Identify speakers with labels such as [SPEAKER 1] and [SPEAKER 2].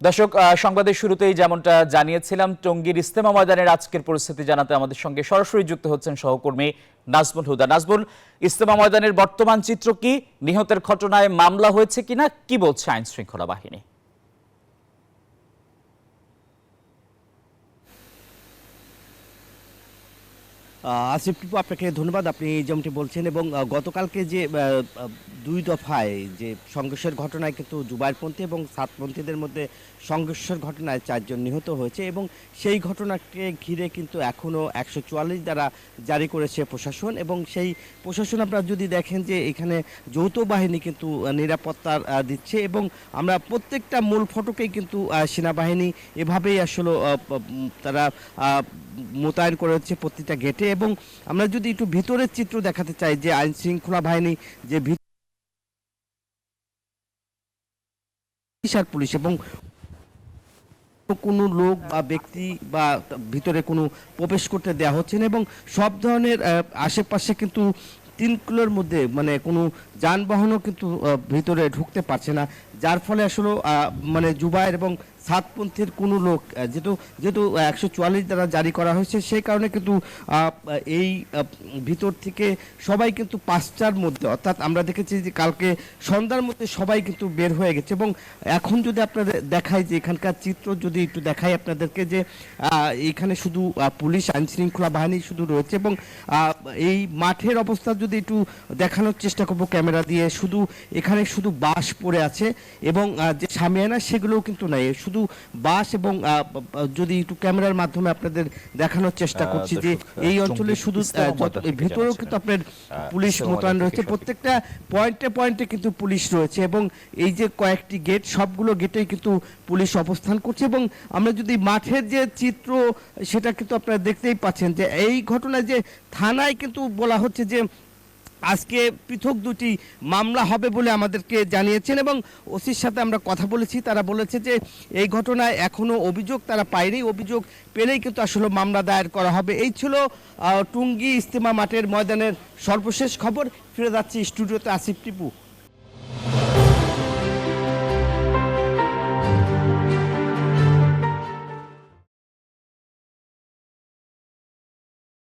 [SPEAKER 1] দর্শক, সংবাদের শুরুতেই যেমনটা জানিয়েছিলাম, টঙ্গীর ইজতেমা ময়দানের আজকের পরিস্থিতি জানাতে আমাদের সঙ্গে সরাসরি যুক্ত হচ্ছেন সহকর্মী নাজমুল হুদা। নাজমুল, ইজতেমা ময়দানের বর্তমান চিত্র কি? নিহতের ঘটনায় মামলা হয়েছে কিনা, কি বলছে আইন শৃঙ্খলা বাহিনী?
[SPEAKER 2] আসিফ টিপু, আপনাকে ধন্যবাদ। আপনি যেমনটি বলছেন এবং গতকালকে যে দুই দফায় যে সংঘর্ষের ঘটনায় কিন্তু জুবাইরপন্থী এবং সাতপন্থীদের মধ্যে সংঘর্ষের ঘটনায় 4 জন নিহত হয়েছে এবং সেই ঘটনাকে ঘিরে কিন্তু এখনও 144 দ্বারা জারি করেছে প্রশাসন। এবং সেই প্রশাসন আপনারা যদি দেখেন যে এখানে যৌথ বাহিনী কিন্তু নিরাপত্তার দিচ্ছে এবং আমরা প্রত্যেকটা মূল ফটকেই কিন্তু সেনাবাহিনী এভাবেই আসলে তারা মোতায়েন করেছে প্রতিটা গেটে। এবং আমরা যদি একটু ভিতরের চিত্র দেখাতে চাই যে আইন শৃঙ্খলা বাহিনী যে বিশাল পুলিশ এবং কোনো লোক বা ব্যক্তি বা ভিতরে কোনো প্রবেশ করতে দেওয়া হচ্ছে না এবং সব ধরনের আশেপাশে কিন্তু 3 কিলোর মধ্যে মানে কোনো যানবাহনও কিন্তু ভিতরে ঢুকতে পারছে না, যার ফলে আসলে মানে জুবায়ের এবং সাতপন্থীর কোনো লোক যেহেতু যেহেতু 144 দ্বারা জারি করা হয়েছে সেই কারণে কিন্তু এই ভিতর থেকে সবাই কিন্তু 5টার মধ্যে, অর্থাৎ আমরা দেখেছি যে কালকে সন্ধ্যার মধ্যে সবাই কিন্তু বের হয়ে গেছে। এবং এখন যদি আপনাদের দেখাই যে এখানকার চিত্র যদি একটু দেখাই আপনাদেরকে যে এখানে শুধু পুলিশ আইন শৃঙ্খলা বাহিনী শুধু রয়েছে এবং এই মাঠের অবস্থা যদি একটু দেখানোর চেষ্টা করবো ক্যামেরা দিয়ে, শুধু এখানে শুধু বাঁশ পড়ে আছে এবং যে সামিয়ানা সেগুলোও কিন্তু নাই, শুধু বাঁশ। এবং যদি একটু ক্যামেরার মাধ্যমে আপনাদের দেখানোর চেষ্টা করছি যে এই অঞ্চলে শুধু ভিতরেও কিন্তু আপনার পুলিশ মোতায়েন রয়েছে, প্রত্যেকটা পয়েন্টে পয়েন্টে কিন্তু পুলিশ রয়েছে এবং এই যে কয়েকটি গেট সবগুলো গেটেই কিন্তু পুলিশ অবস্থান করছে। এবং আমরা যদি মাঠের যে চিত্র সেটা কিন্তু আপনারা দেখতেই পাচ্ছেন যে এই ঘটনায় যে থানায় কিন্তু বলা হচ্ছে যে আজকে পৃথক 2টি মামলা হবে বলে আমাদেরকে জানিয়েছেন এবং ওসির সাথে আমরা কথা বলেছি, তারা বলেছে যে এই ঘটনায় এখনও অভিযোগ তারা পায়নি, অভিযোগ পেলেই কিন্তু আসলে মামলা দায়ের করা হবে। এই ছিল টুঙ্গী ইজতেমা মাঠের ময়দানের সর্বশেষ খবর। ফিরে যাচ্ছি স্টুডিওতে, আসিফ টিপু।